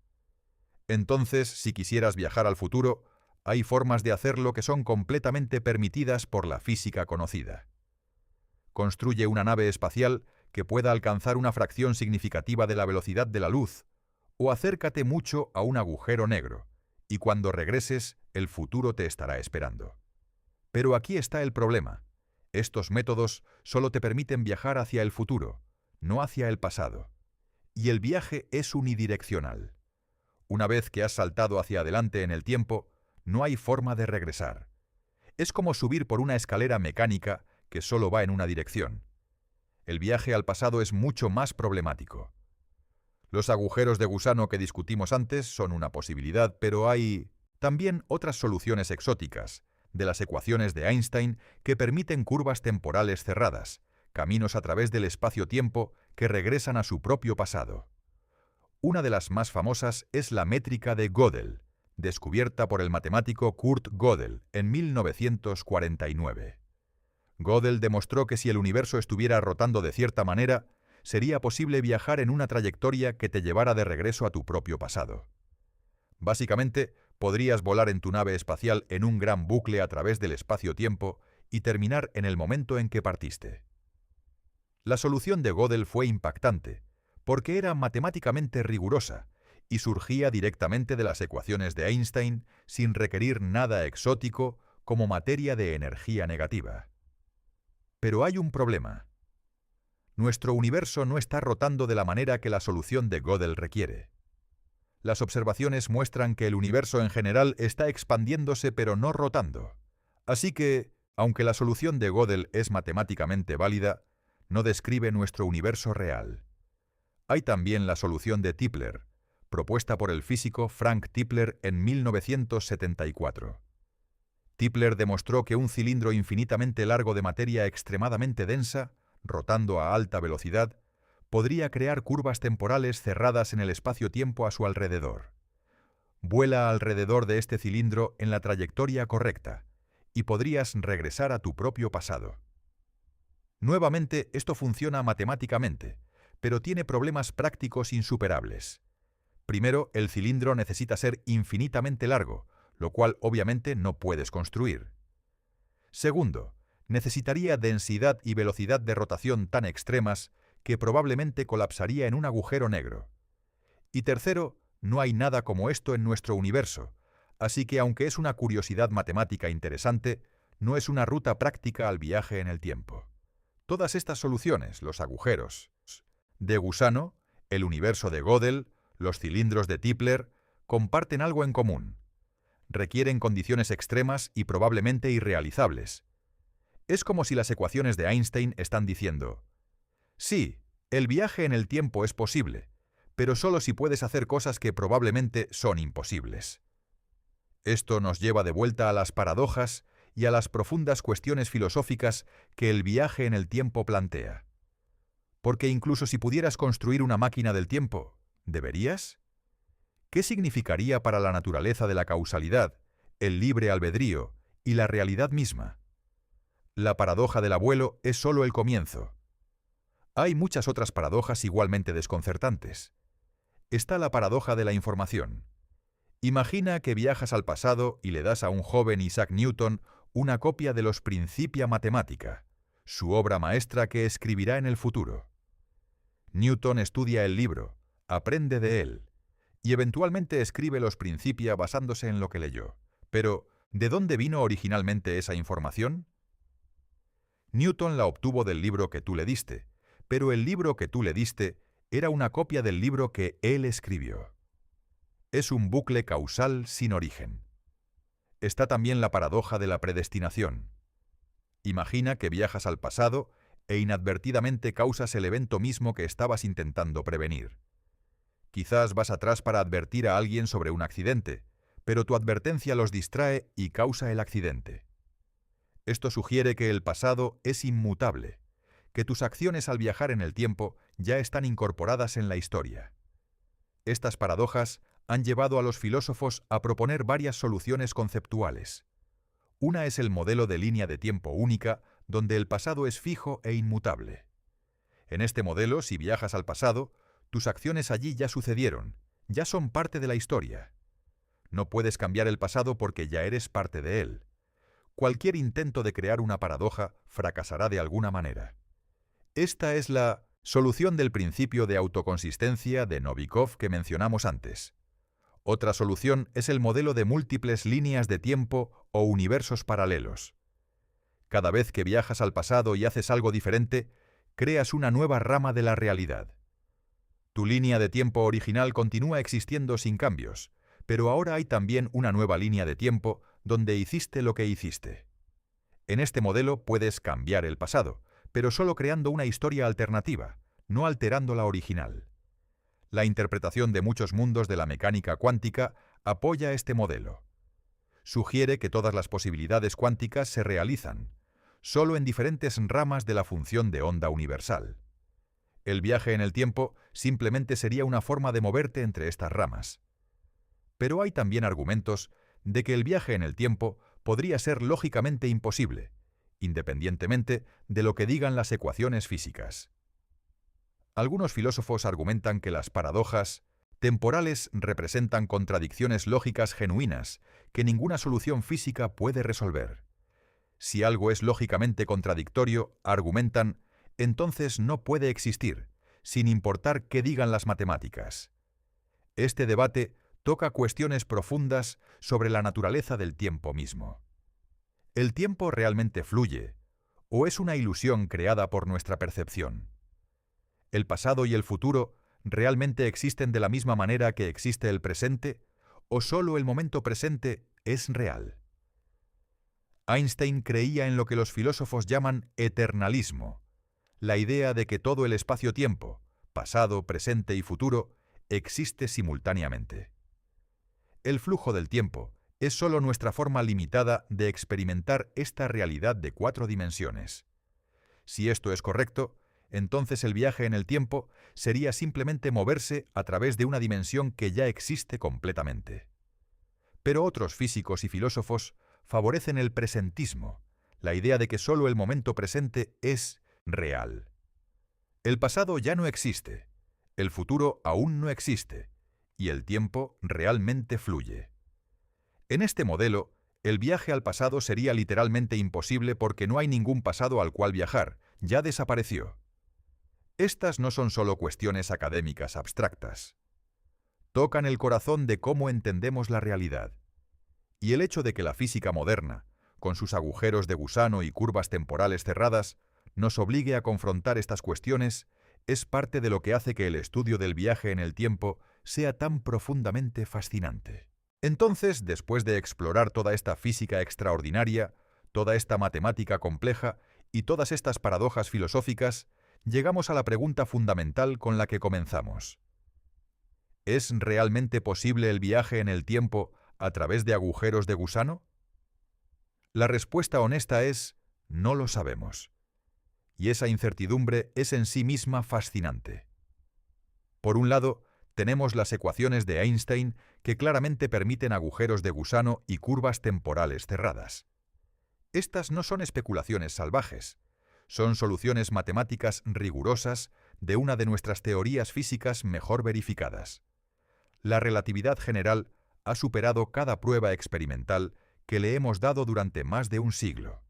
S1: Entonces, si quisieras viajar al futuro, hay formas de hacerlo que son completamente permitidas por la física conocida. Construye una nave espacial que pueda alcanzar una fracción significativa de la velocidad de la luz, o acércate mucho a un agujero negro, y cuando regreses, el futuro te estará esperando. Pero aquí está el problema. Estos métodos solo te permiten viajar hacia el futuro, no hacia el pasado. Y el viaje es unidireccional. Una vez que has saltado hacia adelante en el tiempo, no hay forma de regresar. Es como subir por una escalera mecánica que solo va en una dirección. El viaje al pasado es mucho más problemático. Los agujeros de gusano que discutimos antes son una posibilidad, pero hay también otras soluciones exóticas, de las ecuaciones de Einstein que permiten curvas temporales cerradas, caminos a través del espacio-tiempo que regresan a su propio pasado. Una de las más famosas es la métrica de Gödel, descubierta por el matemático Kurt Gödel en 1949. Gödel demostró que si el universo estuviera rotando de cierta manera, sería posible viajar en una trayectoria que te llevara de regreso a tu propio pasado. Básicamente, podrías volar en tu nave espacial en un gran bucle a través del espacio-tiempo y terminar en el momento en que partiste. La solución de Gödel fue impactante, porque era matemáticamente rigurosa y surgía directamente de las ecuaciones de Einstein sin requerir nada exótico como materia de energía negativa. Pero hay un problema. Nuestro universo no está rotando de la manera que la solución de Gödel requiere. Las observaciones muestran que el universo en general está expandiéndose pero no rotando. Así que, aunque la solución de Gödel es matemáticamente válida, no describe nuestro universo real. Hay también la solución de Tipler, propuesta por el físico Frank Tipler en 1974. Tipler demostró que un cilindro infinitamente largo de materia extremadamente densa, rotando a alta velocidad, podría crear curvas temporales cerradas en el espacio-tiempo a su alrededor. Vuela alrededor de este cilindro en la trayectoria correcta, y podrías regresar a tu propio pasado. Nuevamente, esto funciona matemáticamente, pero tiene problemas prácticos insuperables. Primero, el cilindro necesita ser infinitamente largo, lo cual obviamente no puedes construir. Segundo, necesitaría densidad y velocidad de rotación tan extremas que probablemente colapsaría en un agujero negro. Y tercero, no hay nada como esto en nuestro universo, así que aunque es una curiosidad matemática interesante, no es una ruta práctica al viaje en el tiempo. Todas estas soluciones, los agujeros de gusano, el universo de Gödel, los cilindros de Tipler, comparten algo en común. Requieren condiciones extremas y probablemente irrealizables. Es como si las ecuaciones de Einstein están diciendo: sí, el viaje en el tiempo es posible, pero solo si puedes hacer cosas que probablemente son imposibles. Esto nos lleva de vuelta a las paradojas y a las profundas cuestiones filosóficas que el viaje en el tiempo plantea. Porque incluso si pudieras construir una máquina del tiempo, ¿deberías? ¿Qué significaría para la naturaleza de la causalidad, el libre albedrío y la realidad misma? La paradoja del abuelo es solo el comienzo. Hay muchas otras paradojas igualmente desconcertantes. Está la paradoja de la información. Imagina que viajas al pasado y le das a un joven Isaac Newton una copia de los Principia Mathematica, su obra maestra que escribirá en el futuro. Newton estudia el libro, aprende de él, y eventualmente escribe los Principia basándose en lo que leyó. Pero, ¿de dónde vino originalmente esa información? Newton la obtuvo del libro que tú le diste, pero el libro que tú le diste era una copia del libro que él escribió. Es un bucle causal sin origen. Está también la paradoja de la predestinación. Imagina que viajas al pasado e inadvertidamente causas el evento mismo que estabas intentando prevenir. Quizás vas atrás para advertir a alguien sobre un accidente, pero tu advertencia los distrae y causa el accidente. Esto sugiere que el pasado es inmutable, que tus acciones al viajar en el tiempo ya están incorporadas en la historia. Estas paradojas han llevado a los filósofos a proponer varias soluciones conceptuales. Una es el modelo de línea de tiempo única, donde el pasado es fijo e inmutable. En este modelo, si viajas al pasado, tus acciones allí ya sucedieron, ya son parte de la historia. No puedes cambiar el pasado porque ya eres parte de él. Cualquier intento de crear una paradoja fracasará de alguna manera. Esta es la solución del principio de autoconsistencia de Novikov que mencionamos antes. Otra solución es el modelo de múltiples líneas de tiempo o universos paralelos. Cada vez que viajas al pasado y haces algo diferente, creas una nueva rama de la realidad. Tu línea de tiempo original continúa existiendo sin cambios, pero ahora hay también una nueva línea de tiempo donde hiciste lo que hiciste. En este modelo puedes cambiar el pasado, pero solo creando una historia alternativa, no alterando la original. La interpretación de muchos mundos de la mecánica cuántica apoya este modelo. Sugiere que todas las posibilidades cuánticas se realizan, solo en diferentes ramas de la función de onda universal. El viaje en el tiempo simplemente sería una forma de moverte entre estas ramas. Pero hay también argumentos de que el viaje en el tiempo podría ser lógicamente imposible, independientemente de lo que digan las ecuaciones físicas. Algunos filósofos argumentan que las paradojas temporales representan contradicciones lógicas genuinas que ninguna solución física puede resolver. Si algo es lógicamente contradictorio, argumentan, entonces no puede existir, sin importar qué digan las matemáticas. Este debate toca cuestiones profundas sobre la naturaleza del tiempo mismo. ¿El tiempo realmente fluye, o es una ilusión creada por nuestra percepción? ¿El pasado y el futuro realmente existen de la misma manera que existe el presente, o solo el momento presente es real? Einstein creía en lo que los filósofos llaman eternalismo, la idea de que todo el espacio-tiempo, pasado, presente y futuro, existe simultáneamente. El flujo del tiempo es solo nuestra forma limitada de experimentar esta realidad de 4 dimensiones. Si esto es correcto, entonces el viaje en el tiempo sería simplemente moverse a través de una dimensión que ya existe completamente. Pero otros físicos y filósofos favorecen el presentismo, la idea de que solo el momento presente es real. El pasado ya no existe, el futuro aún no existe, y el tiempo realmente fluye. En este modelo, el viaje al pasado sería literalmente imposible porque no hay ningún pasado al cual viajar, ya desapareció. Estas no son solo cuestiones académicas abstractas. Tocan el corazón de cómo entendemos la realidad. Y el hecho de que la física moderna, con sus agujeros de gusano y curvas temporales cerradas, nos obligue a confrontar estas cuestiones, es parte de lo que hace que el estudio del viaje en el tiempo sea tan profundamente fascinante. Entonces, después de explorar toda esta física extraordinaria, toda esta matemática compleja y todas estas paradojas filosóficas, llegamos a la pregunta fundamental con la que comenzamos. ¿Es realmente posible el viaje en el tiempo a través de agujeros de gusano? La respuesta honesta es: no lo sabemos. Y esa incertidumbre es en sí misma fascinante. Por un lado, tenemos las ecuaciones de Einstein que claramente permiten agujeros de gusano y curvas temporales cerradas. Estas no son especulaciones salvajes, son soluciones matemáticas rigurosas de una de nuestras teorías físicas mejor verificadas. La relatividad general ha superado cada prueba experimental que le hemos dado durante más de un siglo.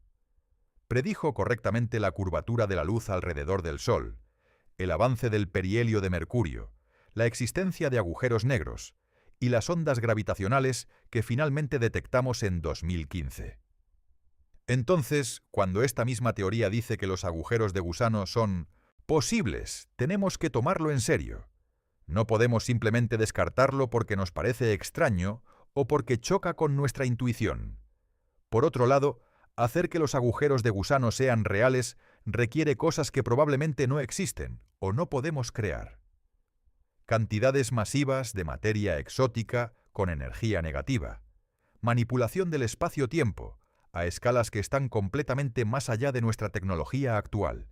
S1: Predijo correctamente la curvatura de la luz alrededor del Sol, el avance del perihelio de Mercurio, la existencia de agujeros negros y las ondas gravitacionales que finalmente detectamos en 2015. Entonces, cuando esta misma teoría dice que los agujeros de gusano son posibles, tenemos que tomarlo en serio. No podemos simplemente descartarlo porque nos parece extraño o porque choca con nuestra intuición. Por otro lado, hacer que los agujeros de gusano sean reales requiere cosas que probablemente no existen o no podemos crear. Cantidades masivas de materia exótica con energía negativa, manipulación del espacio-tiempo a escalas que están completamente más allá de nuestra tecnología actual,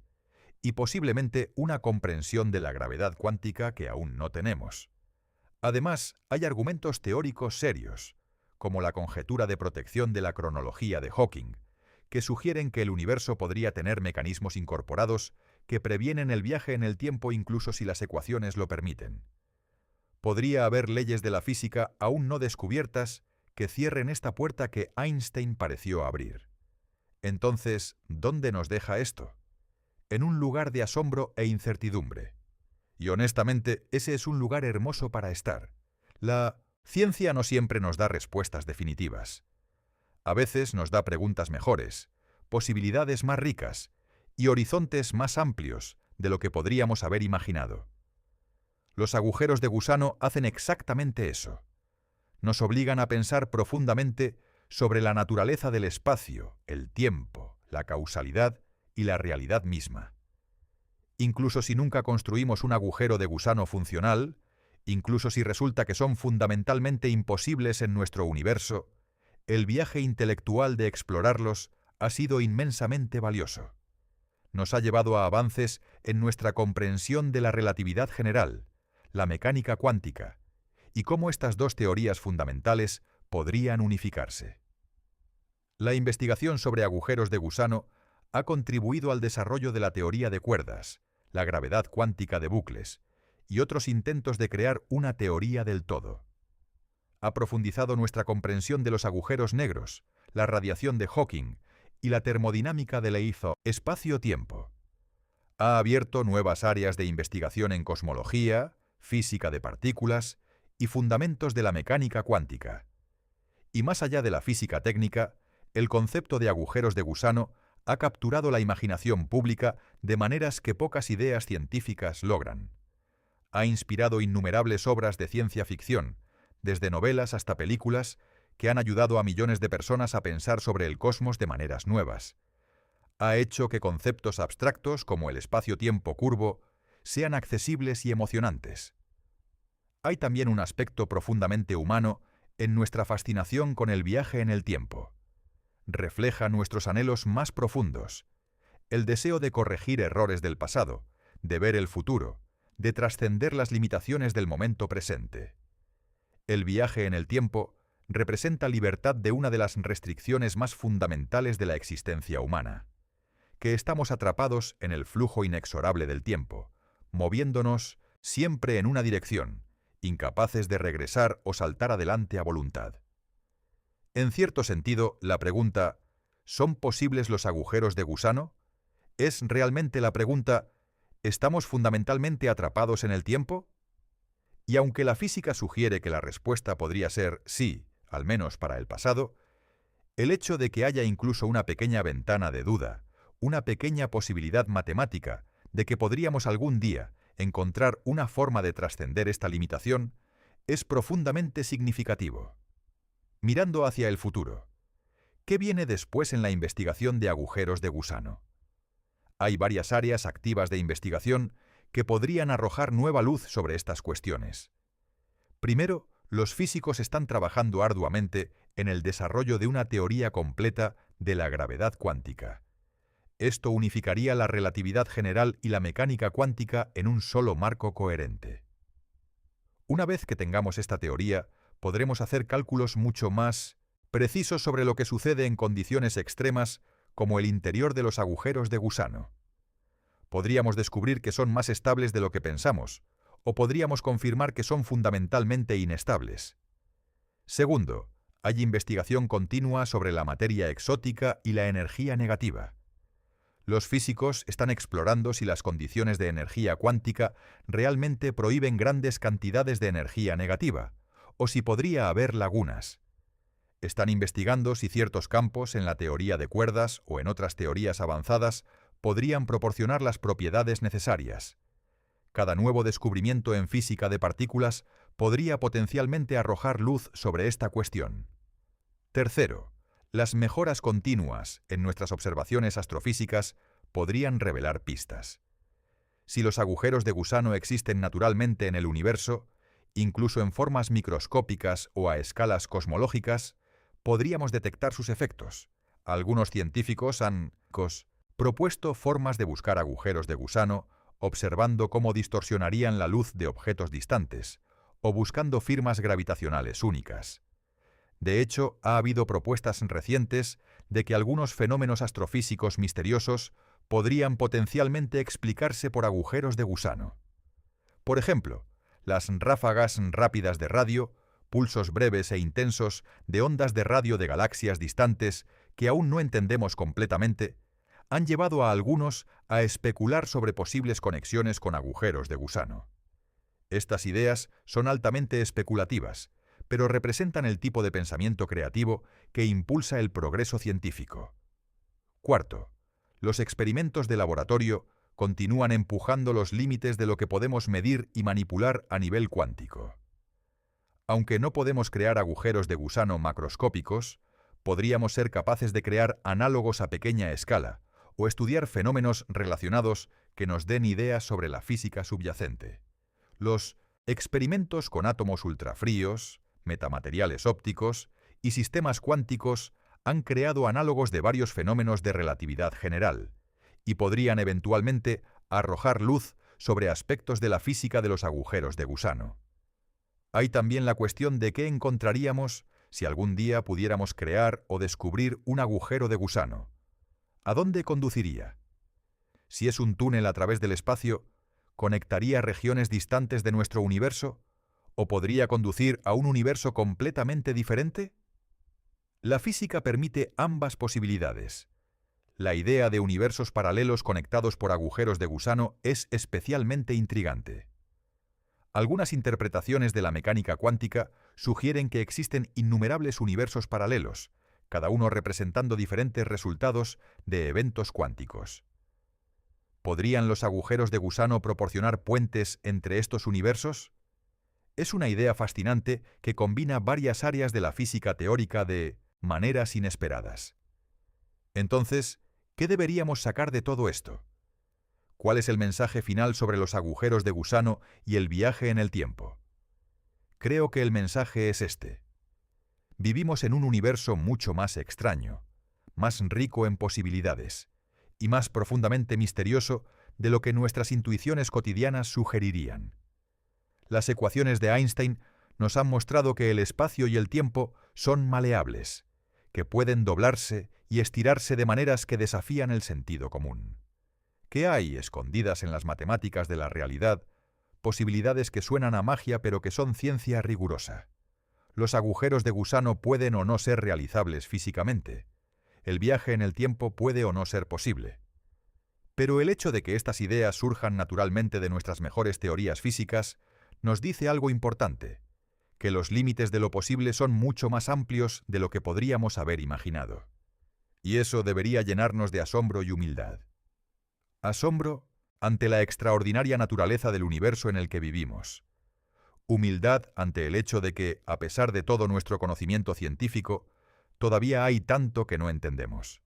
S1: y posiblemente una comprensión de la gravedad cuántica que aún no tenemos. Además, hay argumentos teóricos serios, como la conjetura de protección de la cronología de Hawking, que sugieren que el universo podría tener mecanismos incorporados que previenen el viaje en el tiempo incluso si las ecuaciones lo permiten. Podría haber leyes de la física aún no descubiertas que cierren esta puerta que Einstein pareció abrir. Entonces, ¿dónde nos deja esto? En un lugar de asombro e incertidumbre. Y honestamente, ese es un lugar hermoso para estar. La ciencia no siempre nos da respuestas definitivas. A veces nos da preguntas mejores, posibilidades más ricas y horizontes más amplios de lo que podríamos haber imaginado. Los agujeros de gusano hacen exactamente eso. Nos obligan a pensar profundamente sobre la naturaleza del espacio, el tiempo, la causalidad y la realidad misma. Incluso si nunca construimos un agujero de gusano funcional, incluso si resulta que son fundamentalmente imposibles en nuestro universo, el viaje intelectual de explorarlos ha sido inmensamente valioso. Nos ha llevado a avances en nuestra comprensión de la relatividad general, la mecánica cuántica, y cómo estas dos teorías fundamentales podrían unificarse. La investigación sobre agujeros de gusano ha contribuido al desarrollo de la teoría de cuerdas, la gravedad cuántica de bucles, y otros intentos de crear una teoría del todo. Ha profundizado nuestra comprensión de los agujeros negros, la radiación de Hawking y la termodinámica del espacio-tiempo. Ha abierto nuevas áreas de investigación en cosmología, física de partículas y fundamentos de la mecánica cuántica. Y más allá de la física técnica, el concepto de agujeros de gusano ha capturado la imaginación pública de maneras que pocas ideas científicas logran. Ha inspirado innumerables obras de ciencia ficción, desde novelas hasta películas, que han ayudado a millones de personas a pensar sobre el cosmos de maneras nuevas. Ha hecho que conceptos abstractos como el espacio-tiempo curvo sean accesibles y emocionantes. Hay también un aspecto profundamente humano en nuestra fascinación con el viaje en el tiempo. Refleja nuestros anhelos más profundos, el deseo de corregir errores del pasado, de ver el futuro, de trascender las limitaciones del momento presente. El viaje en el tiempo representa libertad de una de las restricciones más fundamentales de la existencia humana, que estamos atrapados en el flujo inexorable del tiempo, moviéndonos siempre en una dirección, incapaces de regresar o saltar adelante a voluntad. En cierto sentido, la pregunta ¿son posibles los agujeros de gusano? ¿Es realmente la pregunta ¿estamos fundamentalmente atrapados en el tiempo? Y aunque la física sugiere que la respuesta podría ser sí, al menos para el pasado, el hecho de que haya incluso una pequeña ventana de duda, una pequeña posibilidad matemática de que podríamos algún día encontrar una forma de trascender esta limitación, es profundamente significativo. Mirando hacia el futuro, ¿qué viene después en la investigación de agujeros de gusano? Hay varias áreas activas de investigación que podrían arrojar nueva luz sobre estas cuestiones. Primero, los físicos están trabajando arduamente en el desarrollo de una teoría completa de la gravedad cuántica. Esto unificaría la relatividad general y la mecánica cuántica en un solo marco coherente. Una vez que tengamos esta teoría, podremos hacer cálculos mucho más precisos sobre lo que sucede en condiciones extremas como el interior de los agujeros de gusano. Podríamos descubrir que son más estables de lo que pensamos, o podríamos confirmar que son fundamentalmente inestables. Segundo, hay investigación continua sobre la materia exótica y la energía negativa. Los físicos están explorando si las condiciones de energía cuántica realmente prohíben grandes cantidades de energía negativa, o si podría haber lagunas. Están investigando si ciertos campos en la teoría de cuerdas o en otras teorías avanzadas podrían proporcionar las propiedades necesarias. Cada nuevo descubrimiento en física de partículas podría potencialmente arrojar luz sobre esta cuestión. Tercero, las mejoras continuas en nuestras observaciones astrofísicas podrían revelar pistas. Si los agujeros de gusano existen naturalmente en el universo, incluso en formas microscópicas o a escalas cosmológicas, podríamos detectar sus efectos. Algunos científicos han propuesto formas de buscar agujeros de gusano, observando cómo distorsionarían la luz de objetos distantes, o buscando firmas gravitacionales únicas. De hecho, ha habido propuestas recientes de que algunos fenómenos astrofísicos misteriosos podrían potencialmente explicarse por agujeros de gusano. Por ejemplo, las ráfagas rápidas de radio, pulsos breves e intensos de ondas de radio de galaxias distantes que aún no entendemos completamente, han llevado a algunos a especular sobre posibles conexiones con agujeros de gusano. Estas ideas son altamente especulativas, pero representan el tipo de pensamiento creativo que impulsa el progreso científico. Cuarto, los experimentos de laboratorio continúan empujando los límites de lo que podemos medir y manipular a nivel cuántico. Aunque no podemos crear agujeros de gusano macroscópicos, podríamos ser capaces de crear análogos a pequeña escala o estudiar fenómenos relacionados que nos den ideas sobre la física subyacente. Los experimentos con átomos ultrafríos, metamateriales ópticos y sistemas cuánticos han creado análogos de varios fenómenos de relatividad general y podrían eventualmente arrojar luz sobre aspectos de la física de los agujeros de gusano. Hay también la cuestión de qué encontraríamos si algún día pudiéramos crear o descubrir un agujero de gusano. ¿A dónde conduciría? Si es un túnel a través del espacio, ¿conectaría regiones distantes de nuestro universo? ¿O podría conducir a un universo completamente diferente? La física permite ambas posibilidades. La idea de universos paralelos conectados por agujeros de gusano es especialmente intrigante. Algunas interpretaciones de la mecánica cuántica sugieren que existen innumerables universos paralelos, cada uno representando diferentes resultados de eventos cuánticos. ¿Podrían los agujeros de gusano proporcionar puentes entre estos universos? Es una idea fascinante que combina varias áreas de la física teórica de maneras inesperadas. Entonces, ¿qué deberíamos sacar de todo esto? ¿Cuál es el mensaje final sobre los agujeros de gusano y el viaje en el tiempo? Creo que el mensaje es este. Vivimos en un universo mucho más extraño, más rico en posibilidades y más profundamente misterioso de lo que nuestras intuiciones cotidianas sugerirían. Las ecuaciones de Einstein nos han mostrado que el espacio y el tiempo son maleables, que pueden doblarse y estirarse de maneras que desafían el sentido común. ¿Qué hay escondidas en las matemáticas de la realidad posibilidades que suenan a magia pero que son ciencia rigurosa. Los agujeros de gusano pueden o no ser realizables físicamente. El viaje en el tiempo puede o no ser posible. Pero el hecho de que estas ideas surjan naturalmente de nuestras mejores teorías físicas nos dice algo importante, que los límites de lo posible son mucho más amplios de lo que podríamos haber imaginado. Y eso debería llenarnos de asombro y humildad. Asombro ante la extraordinaria naturaleza del universo en el que vivimos. Humildad ante el hecho de que, a pesar de todo nuestro conocimiento científico, todavía hay tanto que no entendemos.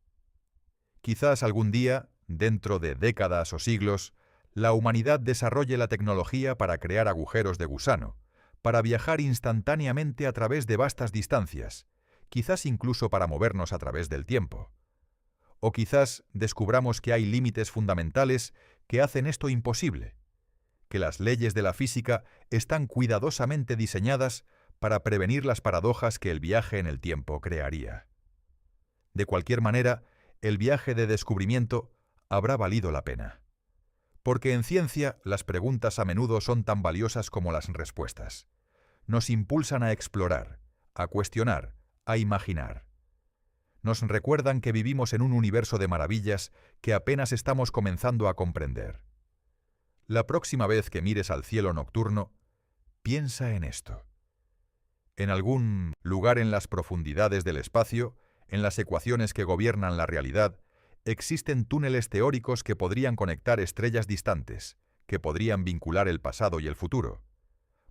S1: Quizás algún día, dentro de décadas o siglos, la humanidad desarrolle la tecnología para crear agujeros de gusano, para viajar instantáneamente a través de vastas distancias, quizás incluso para movernos a través del tiempo. O quizás descubramos que hay límites fundamentales que hacen esto imposible, que las leyes de la física están cuidadosamente diseñadas para prevenir las paradojas que el viaje en el tiempo crearía. De cualquier manera, el viaje de descubrimiento habrá valido la pena. Porque en ciencia las preguntas a menudo son tan valiosas como las respuestas. Nos impulsan a explorar, a cuestionar, a imaginar. Nos recuerdan que vivimos en un universo de maravillas que apenas estamos comenzando a comprender. La próxima vez que mires al cielo nocturno, piensa en esto. En algún lugar en las profundidades del espacio, en las ecuaciones que gobiernan la realidad, existen túneles teóricos que podrían conectar estrellas distantes, que podrían vincular el pasado y el futuro.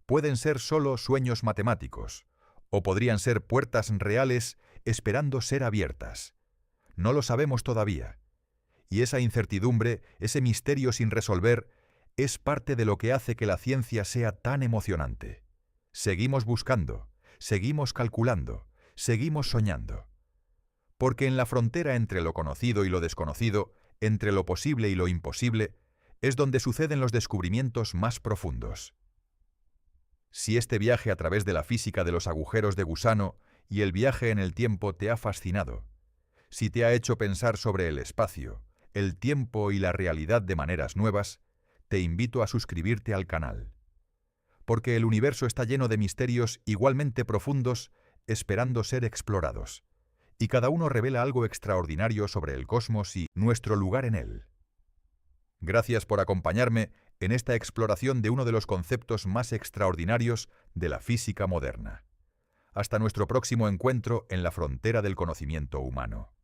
S1: Pueden ser solo sueños matemáticos, o podrían ser puertas reales esperando ser abiertas. No lo sabemos todavía. Y esa incertidumbre, ese misterio sin resolver, es parte de lo que hace que la ciencia sea tan emocionante. Seguimos buscando, seguimos calculando, seguimos soñando. Porque en la frontera entre lo conocido y lo desconocido, entre lo posible y lo imposible, es donde suceden los descubrimientos más profundos. Si este viaje a través de la física de los agujeros de gusano y el viaje en el tiempo te ha fascinado, si te ha hecho pensar sobre el espacio, el tiempo y la realidad de maneras nuevas, te invito a suscribirte al canal. Porque el universo está lleno de misterios igualmente profundos esperando ser explorados, y cada uno revela algo extraordinario sobre el cosmos y nuestro lugar en él. Gracias por acompañarme en esta exploración de uno de los conceptos más extraordinarios de la física moderna. Hasta nuestro próximo encuentro en la frontera del conocimiento humano.